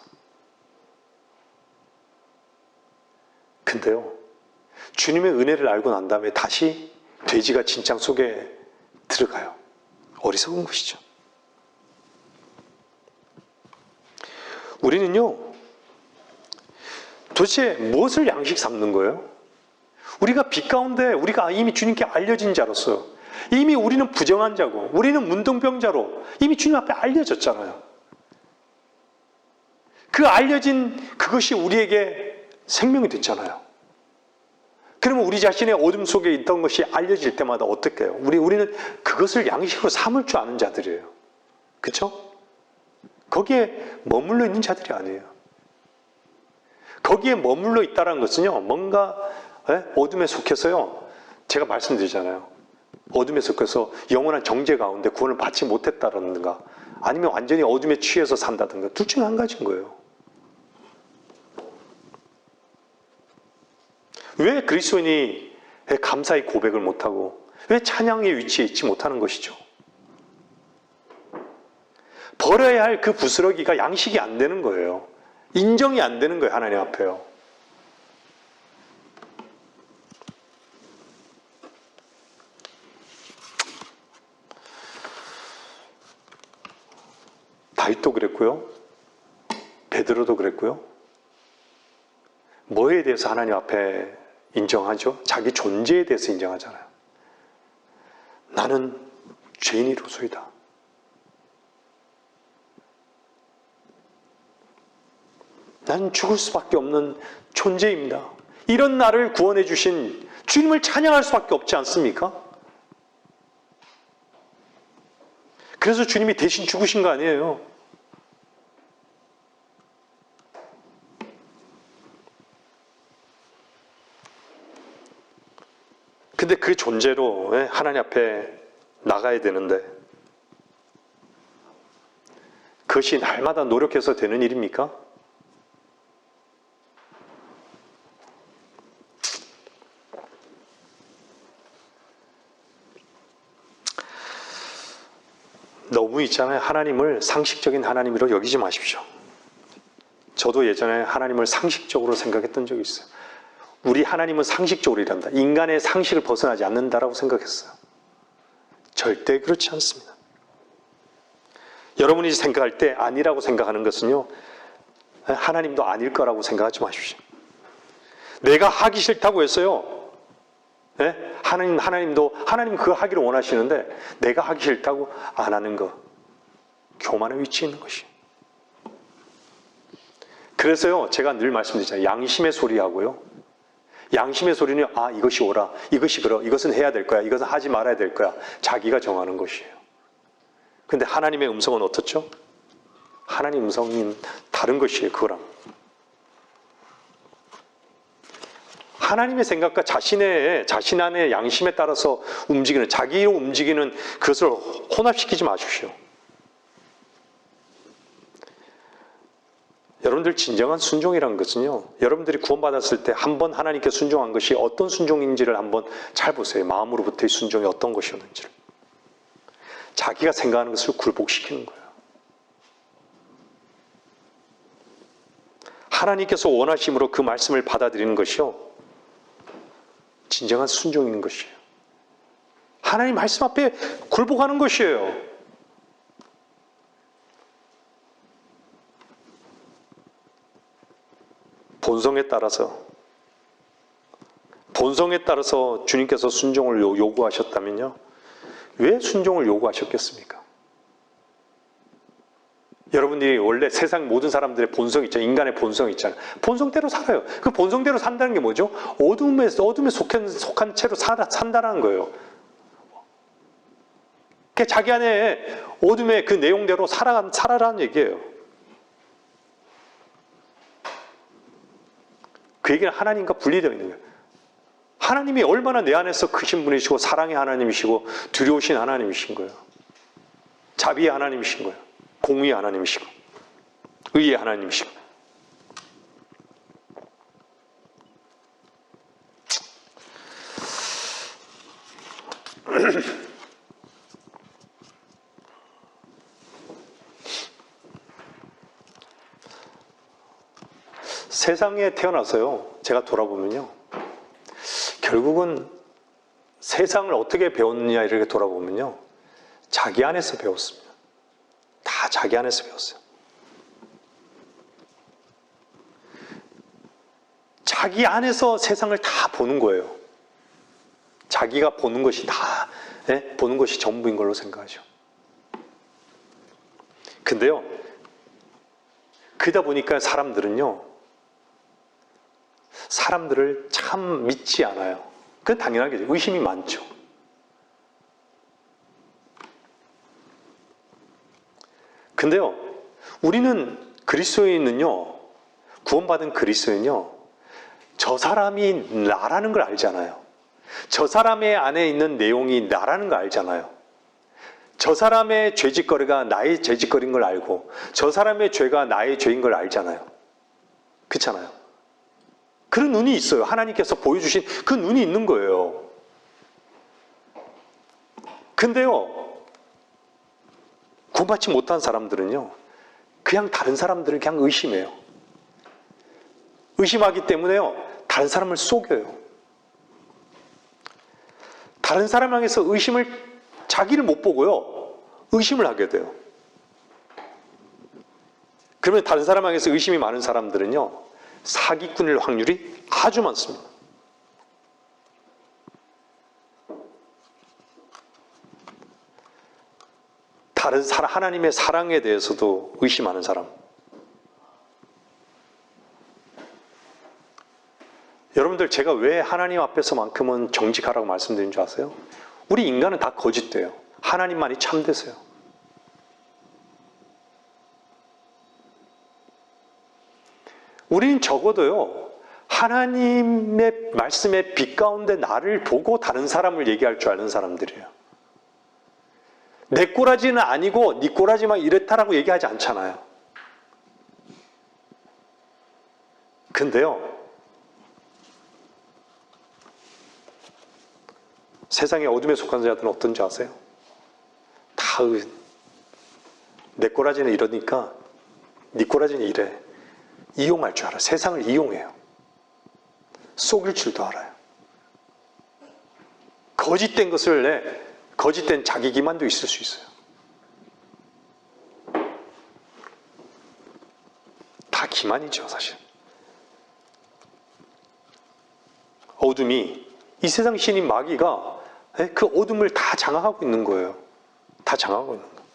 근데요, 주님의 은혜를 알고 난 다음에 다시 돼지가 진창 속에 들어가요. 어리석은 것이죠. 우리는요, 도대체 무엇을 양식 삼는 거예요? 우리가 빛 가운데 우리가 이미 주님께 알려진 자로서 이미 우리는 부정한 자고 우리는 문둥병자로 이미 주님 앞에 알려졌잖아요. 그 알려진 그것이 우리에게 생명이 됐잖아요. 그러면 우리 자신의 어둠 속에 있던 것이 알려질 때마다 어떻게 해요? 우리는 그것을 양식으로 삼을 줄 아는 자들이에요. 그렇죠? 거기에 머물러 있는 자들이 아니에요. 거기에 머물러 있다는 것은요, 뭔가 어둠에 속해서요, 제가 말씀드리잖아요. 어둠에 속해서 영원한 정죄 가운데 구원을 받지 못했다든가 아니면 완전히 어둠에 취해서 산다든가 둘 중에 한 가지인 거예요. 왜 그리스도인이 감사의 고백을 못하고 왜 찬양의 위치에 있지 못하는 것이죠? 버려야 할 그 부스러기가 양식이 안 되는 거예요. 인정이 안 되는 거예요. 하나님 앞에요. 다윗도 그랬고요. 베드로도 그랬고요. 뭐에 대해서 하나님 앞에 인정하죠? 자기 존재에 대해서 인정하잖아요. 나는 죄인이로소이다. 나는 죽을 수밖에 없는 존재입니다. 이런 나를 구원해 주신 주님을 찬양할 수밖에 없지 않습니까? 그래서 주님이 대신 죽으신 거 아니에요. 근데 그 존재로 하나님 앞에 나가야 되는데 그것이 날마다 노력해서 되는 일입니까? 너무 있잖아요. 하나님을 상식적인 하나님으로 여기지 마십시오. 저도 예전에 하나님을 상식적으로 생각했던 적이 있어요. 우리 하나님은 상식적으로 일한다. 인간의 상식을 벗어나지 않는다라고 생각했어요. 절대 그렇지 않습니다. 여러분이 생각할 때 아니라고 생각하는 것은요, 하나님도 아닐 거라고 생각하지 마십시오. 내가 하기 싫다고 해서요, 예? 하나님 그거 하기를 원하시는데 내가 하기 싫다고 안 하는 거. 교만의 위치에 있는 것이. 그래서요, 제가 늘 말씀드리잖아요. 양심의 소리하고요. 양심의 소리는 이것이 옳아, 이것이 그러, 이것은 해야 될 거야, 이것은 하지 말아야 될 거야. 자기가 정하는 것이에요. 근데 하나님의 음성은 어떻죠? 하나님 음성은 다른 것이에요. 그거랑. 하나님의 생각과 자신 안의 양심에 따라서 움직이는, 자기로 움직이는 그것을 혼합시키지 마십시오. 여러분들 진정한 순종이라는 것은요, 여러분들이 구원받았을 때 한번 하나님께 순종한 것이 어떤 순종인지를 한번 잘 보세요. 마음으로부터의 순종이 어떤 것이었는지를. 자기가 생각하는 것을 굴복시키는 거예요. 하나님께서 원하심으로 그 말씀을 받아들이는 것이요, 진정한 순종인 것이에요. 하나님 말씀 앞에 굴복하는 것이에요. 본성에 따라서 주님께서 순종을 요구하셨다면요, 왜 순종을 요구하셨겠습니까? 여러분들이 원래 세상 모든 사람들의 본성이 있잖아요. 인간의 본성이 있잖아요. 본성대로 살아요. 그 본성대로 산다는 게 뭐죠? 어둠에 속한 채로 산다는 거예요. 자기 안에 어둠의 그 내용대로 살아라는 얘기예요. 그 얘기는 하나님과 분리되어 있는 거예요. 하나님이 얼마나 내 안에서 크신 분이시고 사랑의 하나님이시고 두려우신 하나님이신 거예요. 자비의 하나님이신 거예요. 공의의 하나님이시고 의의 하나님이시고. 세상에 태어나서요, 제가 돌아보면요, 결국은 세상을 어떻게 배웠느냐 이렇게 돌아보면요, 자기 안에서 배웠습니다. 다 자기 안에서 배웠어요. 자기 안에서 세상을 다 보는 거예요. 자기가 보는 것이 보는 것이 전부인 걸로 생각하죠. 근데요, 그러다 보니까 사람들을 참 믿지 않아요. 그건 당연하겠죠. 의심이 많죠. 근데요, 우리는 구원받은 그리스도인은요, 저 사람이 나라는 걸 알잖아요. 저 사람의 안에 있는 내용이 나라는 걸 알잖아요. 저 사람의 죄짓거리가 나의 죄짓거리인 걸 알고, 저 사람의 죄가 나의 죄인 걸 알잖아요. 그렇잖아요. 그런 눈이 있어요. 하나님께서 보여주신 그 눈이 있는 거예요. 근데요, 구원받지 못한 사람들은요, 그냥 다른 사람들을 그냥 의심해요. 의심하기 때문에요, 다른 사람을 속여요. 다른 사람 향해서 자기를 못 보고요, 의심을 하게 돼요. 그러면 다른 사람 향해서 의심이 많은 사람들은요, 사기꾼일 확률이 아주 많습니다. 하나님의 사랑에 대해서도 의심하는 사람. 여러분들, 제가 왜 하나님 앞에서만큼은 정직하라고 말씀드린 줄 아세요? 우리 인간은 다 거짓돼요. 하나님만이 참되세요. 우리는 적어도요, 하나님의 말씀의 빛 가운데 나를 보고 다른 사람을 얘기할 줄 아는 사람들이에요. 내 꼬라지는 아니고 네 꼬라지만 이랬다라고 얘기하지 않잖아요. 근데요, 세상의 어둠에 속한 자들은 어떤지 아세요? 다 내 꼬라지는 이러니까 네 꼬라지는 이래. 이용할 줄 알아요. 세상을 이용해요. 속일 줄도 알아요. 거짓된 자기 기만도 있을 수 있어요. 다 기만이죠, 사실. 어둠이 이 세상 신인 마귀가 그 어둠을 다 장악하고 있는 거예요. 다 장악하고 있는 거예요.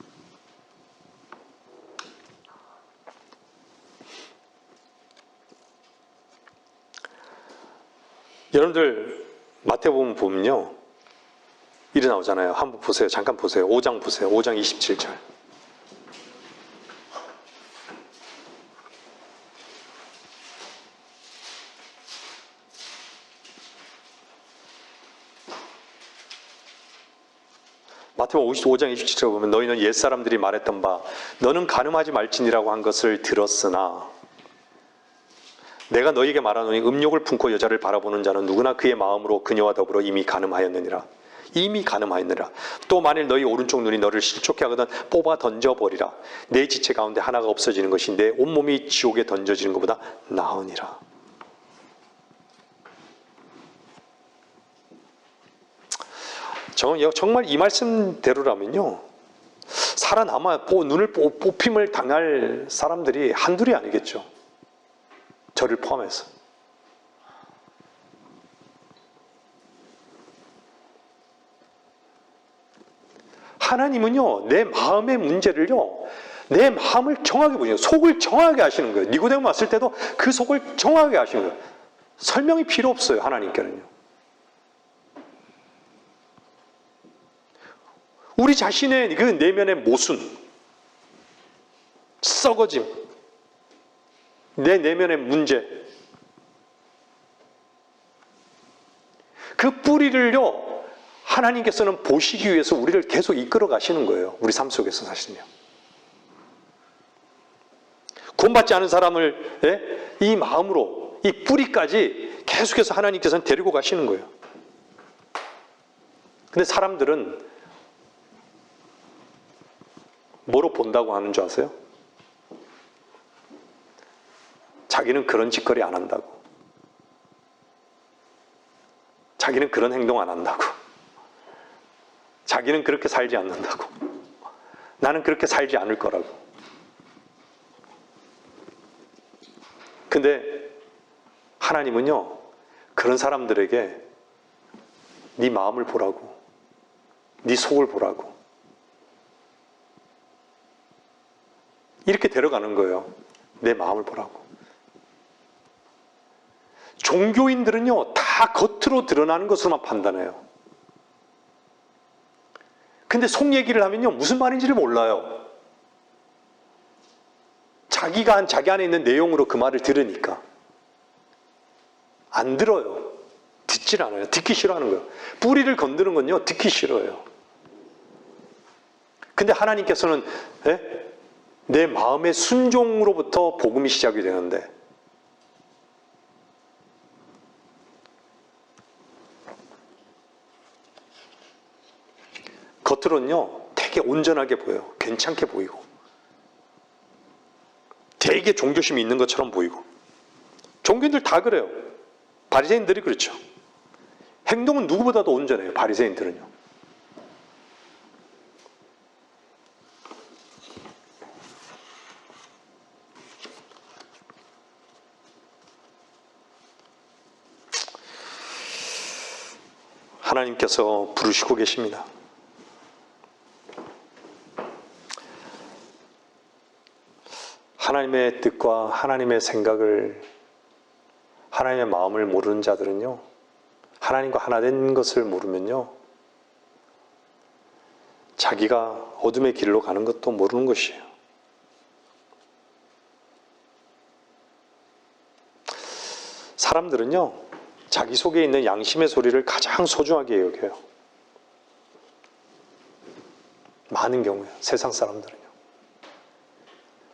여러분들 마태복음 보면요, 이래 나오잖아요. 한번 보세요. 잠깐 보세요. 5장 보세요. 5장 27절. 마태복음 55장 27절 보면 너희는 옛사람들이 말했던 바 너는 간음하지 말지니라고 한 것을 들었으나 내가 너희에게 말하노니 음욕을 품고 여자를 바라보는 자는 누구나 그의 마음으로 그녀와 더불어 이미 간음하였느니라. 이미 간음하였느니라. 또 만일 너희 오른쪽 눈이 너를 실족해 하거든 뽑아 던져버리라. 내 지체 가운데 하나가 없어지는 것이 내 온몸이 지옥에 던져지는 것보다 나으니라. 정말 이 말씀대로라면요, 살아남아 눈을 뽑힘을 당할 사람들이 한둘이 아니겠죠. 저를 포함해서. 하나님은요, 내 마음의 문제를요, 내 마음을 정확하게 보시는 거예요. 속을 정확하게 아시는 거예요. 니고데모 왔을 때도 그 속을 정확하게 아시는 거예요. 설명이 필요 없어요, 하나님께는요. 우리 자신의 그 내면의 모순, 썩어짐, 내 내면의 문제, 그 뿌리를요, 하나님께서는 보시기 위해서 우리를 계속 이끌어 가시는 거예요. 우리 삶 속에서 사실은요. 구원받지 않은 사람을 이 마음으로, 이 뿌리까지 계속해서 하나님께서는 데리고 가시는 거예요. 근데 사람들은 뭐로 본다고 하는 줄 아세요? 자기는 그런 짓거리 안 한다고. 자기는 그런 행동 안 한다고. 자기는 그렇게 살지 않는다고. 나는 그렇게 살지 않을 거라고. 근데 하나님은요, 그런 사람들에게 네 마음을 보라고, 네 속을 보라고 이렇게 데려가는 거예요. 내 마음을 보라고. 종교인들은요, 다 겉으로 드러나는 것으로만 판단해요. 근데 속 얘기를 하면요, 무슨 말인지를 몰라요. 자기 안에 있는 내용으로 그 말을 들으니까. 안 들어요. 듣질 않아요. 듣기 싫어하는 거예요. 뿌리를 건드는 건요, 듣기 싫어요. 근데 하나님께서는 내 마음의 순종으로부터 복음이 시작이 되는데, 겉으로는요, 되게 온전하게 보여요. 괜찮게 보이고. 되게 종교심이 있는 것처럼 보이고. 종교인들 다 그래요. 바리새인들이 그렇죠. 행동은 누구보다도 온전해요. 바리새인들은요. 하나님께서 부르시고 계십니다. 하나님의 뜻과 하나님의 생각을, 하나님의 마음을 모르는 자들은요, 하나님과 하나 된 것을 모르면요, 자기가 어둠의 길로 가는 것도 모르는 것이에요. 사람들은요, 자기 속에 있는 양심의 소리를 가장 소중하게 여겨요. 많은 경우에 세상 사람들은요.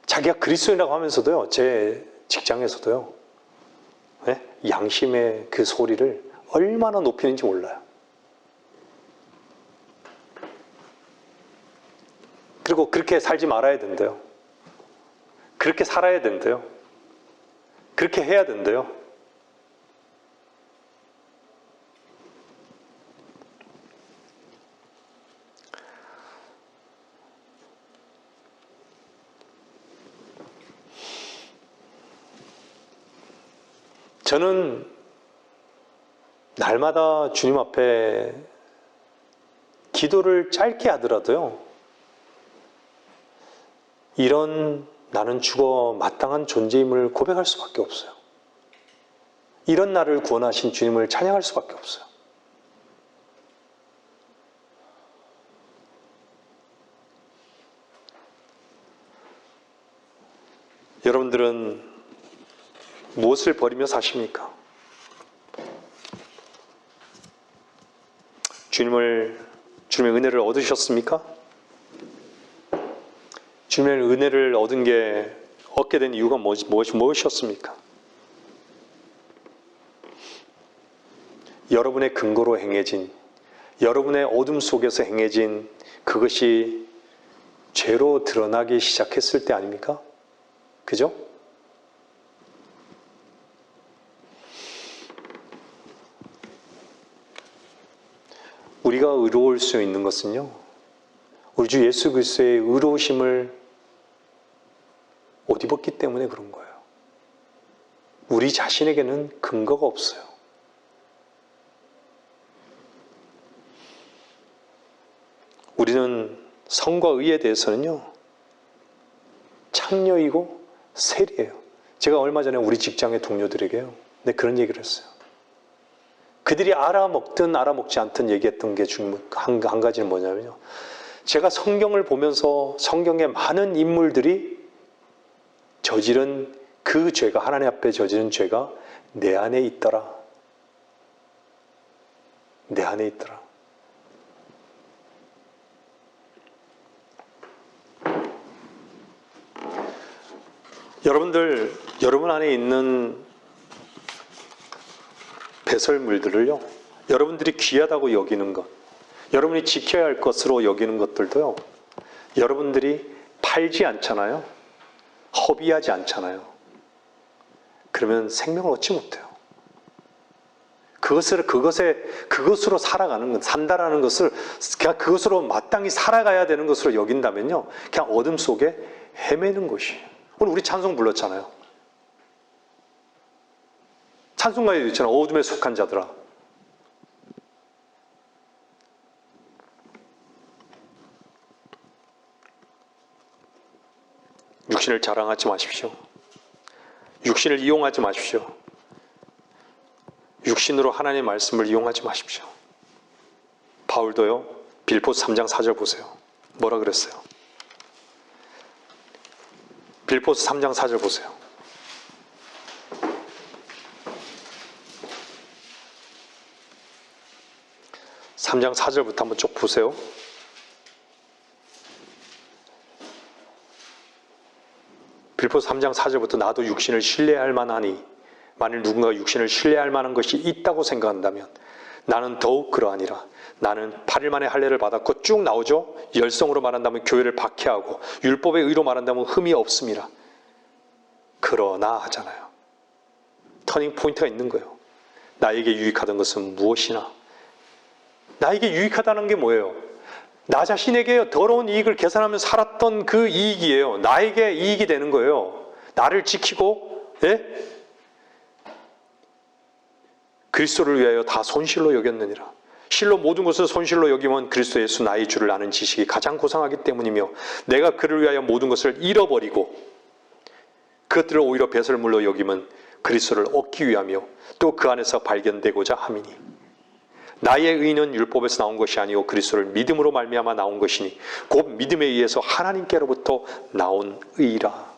자기가 그리스도인이라고 하면서도요, 제 직장에서도요, 양심의 그 소리를 얼마나 높이는지 몰라요. 그리고 그렇게 살지 말아야 된대요. 그렇게 살아야 된대요. 그렇게 해야 된대요. 저는 날마다 주님 앞에 기도를 짧게 하더라도요, 이런 나는 죽어 마땅한 존재임을 고백할 수밖에 없어요. 이런 나를 구원하신 주님을 찬양할 수밖에 없어요. 여러분들은 무엇을 버리며 사십니까? 주님의 은혜를 얻으셨습니까? 주님의 은혜를 얻게 된 이유가 무엇이었습니까? 여러분의 근거로 행해진, 여러분의 어둠 속에서 행해진 그것이 죄로 드러나기 시작했을 때 아닙니까? 그죠? 우리가 의로울 수 있는 것은요, 우리 주 예수 그리스도의 의로우심을 옷 입었기 때문에 그런 거예요. 우리 자신에게는 근거가 없어요. 우리는 성과 의에 대해서는요, 창녀이고 세리예요. 제가 얼마 전에 우리 직장의 동료들에게요, 그런 얘기를 했어요. 그들이 알아먹든 알아먹지 않든 얘기했던 게 한 가지는 뭐냐면요, 제가 성경을 보면서 성경의 많은 인물들이 저지른 그 죄가, 하나님 앞에 저지른 죄가 내 안에 있더라. 내 안에 있더라. 여러분 안에 있는 배설물들을요, 여러분들이 귀하다고 여기는 것, 여러분이 지켜야 할 것으로 여기는 것들도요, 여러분들이 팔지 않잖아요. 허비하지 않잖아요. 그러면 생명을 얻지 못해요. 그것으로 살아가는 것, 산다라는 것을 그냥 그것으로 마땅히 살아가야 되는 것으로 여긴다면요, 그냥 어둠 속에 헤매는 것이에요. 오늘 우리 찬송 불렀잖아요. 찬송가에도 있잖아요. 어둠에 속한 자들아. 육신을 자랑하지 마십시오. 육신을 이용하지 마십시오. 육신으로 하나님의 말씀을 이용하지 마십시오. 바울도요, 빌보스 3장 4절 보세요. 뭐라 그랬어요? 빌보스 3장 4절 보세요. (3장 4절부터) 한번 쭉 보세요. 빌보스 3장 4절부터 나도 육신을 신뢰할 만하니 만일 누군가가 육신을 신뢰할 만한 것이 있다고 생각한다면 나는 더욱 그러하니라. 나는 8일 만에 할례를 받았고, 쭉 나오죠. 열성으로 말한다면 교회를 박해하고, 율법의 의로 말한다면 흠이 없음이라. 그러나 하잖아요. 터닝 포인트가 있는 거예요. 나에게 유익하던 것은 무엇이나. 나에게 유익하다는 게 뭐예요? 나 자신에게 더러운 이익을 계산하며 살았던 그 이익이에요. 나에게 이익이 되는 거예요. 나를 지키고, 그리스도를 위하여 다 손실로 여겼느니라. 실로 모든 것을 손실로 여기면 그리스도 예수 나의 주를 아는 지식이 가장 고상하기 때문이며, 내가 그를 위하여 모든 것을 잃어버리고 그것들을 오히려 배설물로 여기면 그리스도를 얻기 위하며 또 그 안에서 발견되고자 함이니, 나의 의는 율법에서 나온 것이 아니오 그리스도를 믿음으로 말미암아 나온 것이니 곧 믿음에 의해서 하나님께로부터 나온 의라.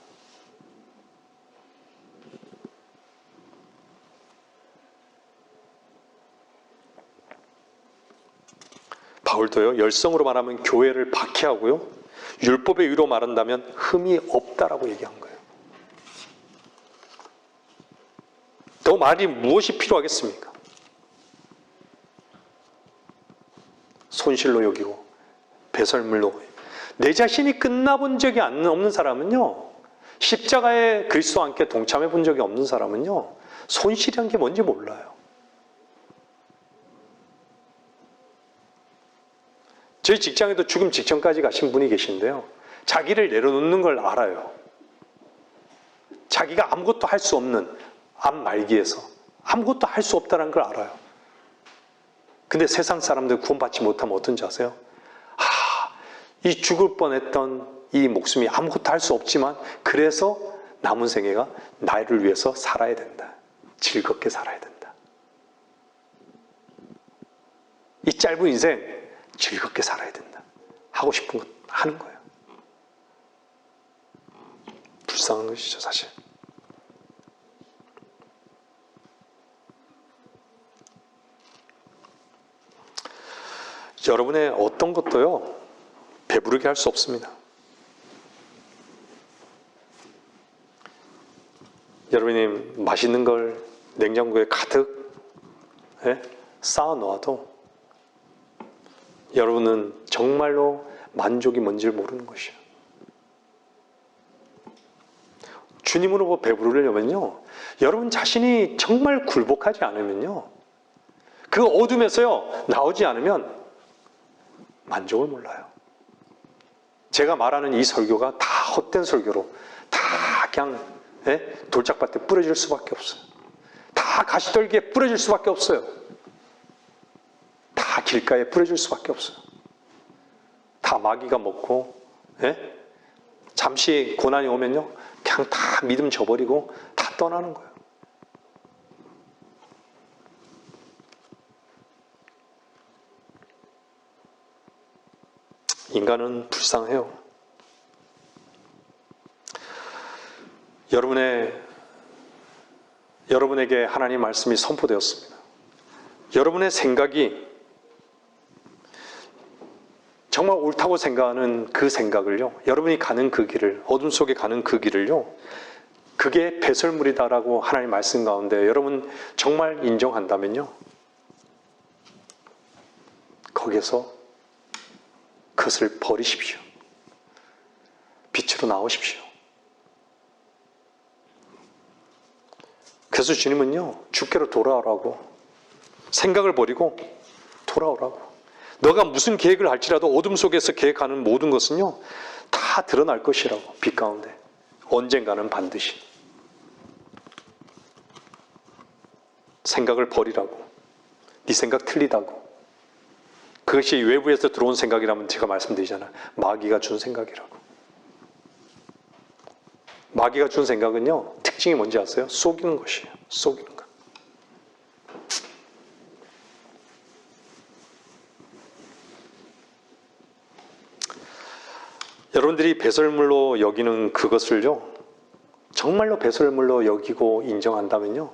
바울도요, 열성으로 말하면 교회를 박해하고요, 율법의 의로 말한다면 흠이 없다라고 얘기한 거예요. 더 말이 무엇이 필요하겠습니까? 손실로 여기고 배설물로. 내 자신이 끝나본 적이 없는 사람은요, 십자가에 그리스도와 함께 동참해 본 적이 없는 사람은요, 손실이란 게 뭔지 몰라요. 저희 직장에도 죽음 직전까지 가신 분이 계신데요, 자기를 내려놓는 걸 알아요. 자기가 아무것도 할 수 없는 암 말기에서 아무것도 할 수 없다는 걸 알아요. 근데 세상 사람들 구원받지 못하면 어떤지 아세요? 이 죽을 뻔했던 이 목숨이 아무것도 할 수 없지만 그래서 남은 생애가 나를 위해서 살아야 된다. 즐겁게 살아야 된다. 이 짧은 인생 즐겁게 살아야 된다. 하고 싶은 것 하는 거예요. 불쌍한 것이죠, 사실. 여러분의 어떤 것도요, 배부르게 할 수 없습니다. 여러분이 맛있는 걸 냉장고에 가득 쌓아 놓아도 여러분은 정말로 만족이 뭔지를 모르는 것이에요. 주님으로 배부르려면요, 여러분 자신이 정말 굴복하지 않으면요, 그 어둠에서요 나오지 않으면 만족을 몰라요. 제가 말하는 이 설교가 다 헛된 설교로 다 그냥 돌짝밭에 뿌려질 수밖에 없어요. 다 가시떨기에 뿌려질 수밖에 없어요. 다 길가에 뿌려질 수밖에 없어요. 다 마귀가 먹고 잠시 고난이 오면요 그냥 다 믿음 저버리고 다 떠나는 거예요. 인간은 불쌍해요. 여러분에게 하나님 말씀이 선포되었습니다. 여러분의 생각이 정말 옳다고 생각하는 그 생각을요, 여러분이 가는 그 길을, 어둠 속에 가는 그 길을요, 그게 배설물이다라고 하나님 말씀 가운데 여러분 정말 인정한다면요, 거기에서 그것을 버리십시오. 빛으로 나오십시오. 그래서 주님은요, 주께로 돌아오라고, 생각을 버리고 돌아오라고. 너가 무슨 계획을 할지라도 어둠 속에서 계획하는 모든 것은요 다 드러날 것이라고. 빛 가운데 언젠가는 반드시. 생각을 버리라고. 네 생각 틀리다고. 그것이 외부에서 들어온 생각이라면 제가 말씀드리잖아요. 마귀가 준 생각이라고. 마귀가 준 생각은요 특징이 뭔지 아세요? 속이는 것이에요. 속이는 것. 여러분들이 배설물로 여기는 그것을요, 정말로 배설물로 여기고 인정한다면요,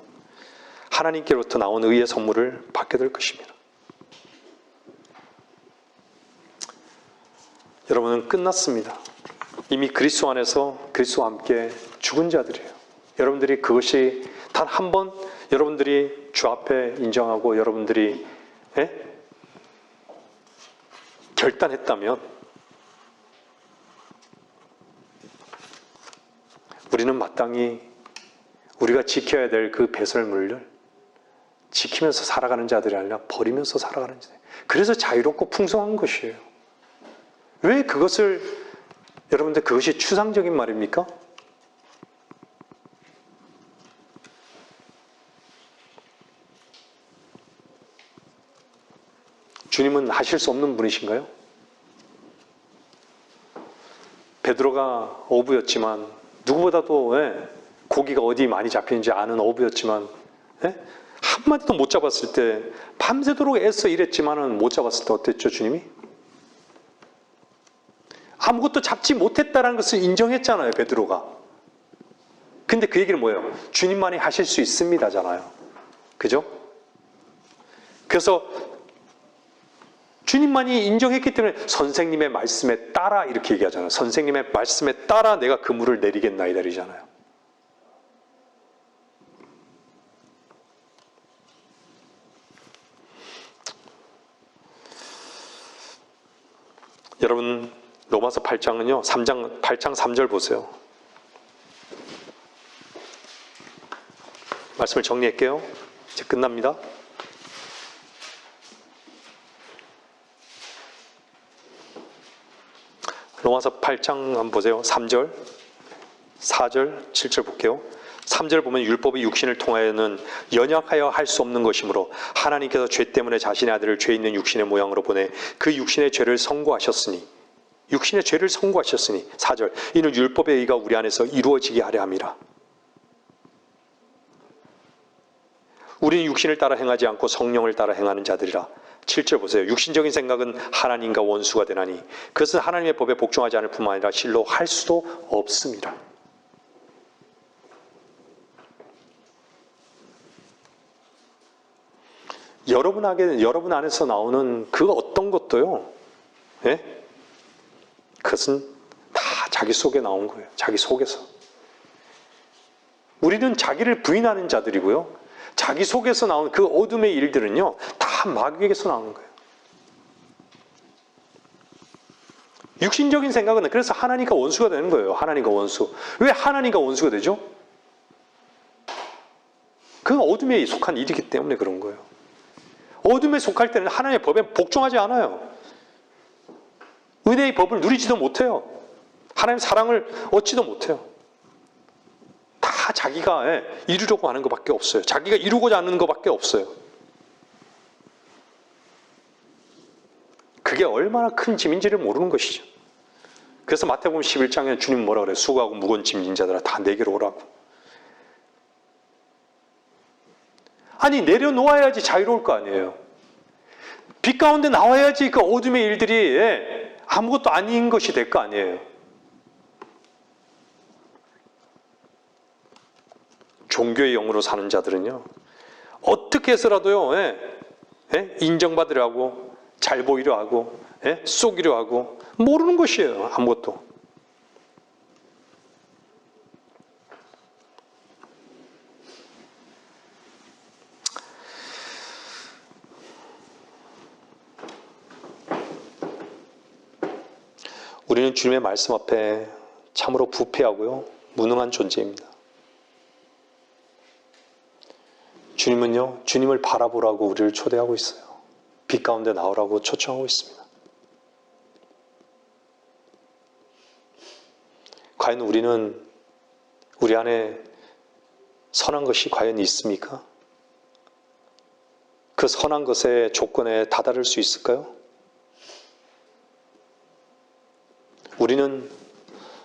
하나님께로부터 나온 의의 선물을 받게 될 것입니다. 여러분은 끝났습니다. 이미 그리스도 안에서 그리스도와 함께 죽은 자들이에요. 여러분들이 그것이 단 한 번 여러분들이 주 앞에 인정하고 여러분들이 결단했다면 우리는 마땅히 우리가 지켜야 될 그 배설물을 지키면서 살아가는 자들이 아니라 버리면서 살아가는 자들. 그래서 자유롭고 풍성한 것이에요. 왜 그것을, 여러분들 그것이 추상적인 말입니까? 주님은 하실 수 없는 분이신가요? 베드로가 어부였지만 누구보다도 고기가 어디 많이 잡히는지 아는 어부였지만 한마디도 못 잡았을 때 밤새도록 애써 일했지만은 못 잡았을 때 어땠죠, 주님이? 아무것도 잡지 못했다는 것을 인정했잖아요, 베드로가. 근데 그 얘기는 뭐예요? 주님만이 하실 수 있습니다잖아요. 그죠? 그래서 주님만이 인정했기 때문에 선생님의 말씀에 따라 이렇게 얘기하잖아요. 선생님의 말씀에 따라 내가 그물을 내리겠나이다 이러잖아요. 여러분 로마서 8장은요. 8장 3절 보세요. 말씀을 정리할게요. 이제 끝납니다. 로마서 8장 한번 보세요. 3절, 4절, 7절 볼게요. 3절 보면 율법이 육신을 통하여는 연약하여 할 수 없는 것이므로 하나님께서 죄 때문에 자신의 아들을 죄 있는 육신의 모양으로 보내 그 육신의 죄를 선고하셨으니 4절 이는 율법의 의가 우리 안에서 이루어지게 하려 함이라. 우리는 육신을 따라 행하지 않고 성령을 따라 행하는 자들이라. 7절 보세요. 육신적인 생각은 하나님과 원수가 되나니 그것은 하나님의 법에 복종하지 않을 뿐만 아니라 실로 할 수도 없습니다. 여러분 안에서 나오는 그 어떤 것도요, 예? 그것은 다 자기 속에 나온 거예요. 자기 속에서. 우리는 자기를 부인하는 자들이고요. 자기 속에서 나온 그 어둠의 일들은요, 다 마귀에게서 나오는 거예요. 육신적인 생각은 그래서 하나님과 원수가 되는 거예요. 하나님과 원수. 왜 하나님과 원수가 되죠? 그건 어둠에 속한 일이기 때문에 그런 거예요. 어둠에 속할 때는 하나님의 법에 복종하지 않아요. 은혜의 법을 누리지도 못해요. 하나님의 사랑을 얻지도 못해요. 다 자기가 이루려고 하는 것밖에 없어요. 자기가 이루고자 하는 것밖에 없어요. 그게 얼마나 큰 짐인지를 모르는 것이죠. 그래서 마태복음 11장에 주님 뭐라 그래요? 수고하고 무거운 짐진 자들아 다 내게로 오라고. 아니 내려놓아야지 자유로울 거 아니에요. 빛 가운데 나와야지 그 어둠의 일들이 아무것도 아닌 것이 될 거 아니에요. 종교의 영으로 사는 자들은요, 어떻게 해서라도요, 인정받으려 하고, 잘 보이려 하고, 쏘기려 하고, 모르는 것이에요. 아무것도. 우리는 주님의 말씀 앞에 참으로 부패하고요, 무능한 존재입니다. 주님은요, 주님을 바라보라고 우리를 초대하고 있어요. 빛 가운데 나오라고 초청하고 있습니다. 과연 우리는 우리 안에 선한 것이 과연 있습니까? 그 선한 것의 조건에 다다를 수 있을까요? 우리는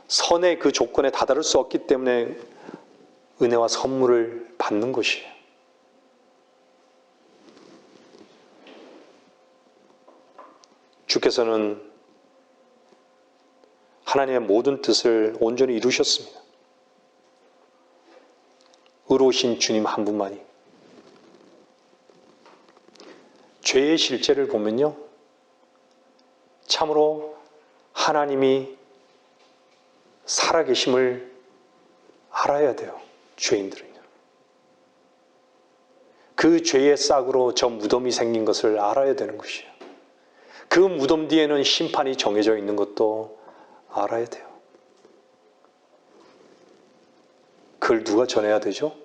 선의 그 조건에 다다를 수 없기 때문에 은혜와 선물을 받는 것이에요. 주께서는 하나님의 모든 뜻을 온전히 이루셨습니다. 의로우신 주님 한 분만이. 죄의 실제를 보면요, 참으로 하나님이 살아계심을 알아야 돼요. 죄인들은요. 그 죄의 싹으로 저 무덤이 생긴 것을 알아야 되는 것이에요. 그 무덤 뒤에는 심판이 정해져 있는 것도 알아야 돼요. 그걸 누가 전해야 되죠?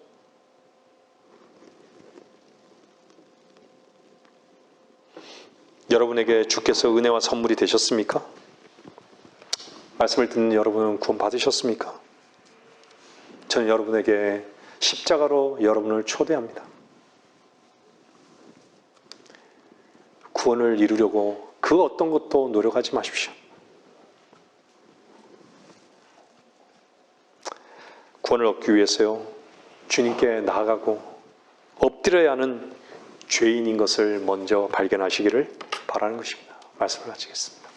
여러분에게 주께서 은혜와 선물이 되셨습니까? 말씀을 듣는 여러분은 구원 받으셨습니까? 저는 여러분에게 십자가로 여러분을 초대합니다. 구원을 이루려고 그 어떤 것도 노력하지 마십시오. 구원을 얻기 위해서요, 주님께 나아가고 엎드려야 하는 죄인인 것을 먼저 발견하시기를 바라는 것입니다. 말씀을 마치겠습니다.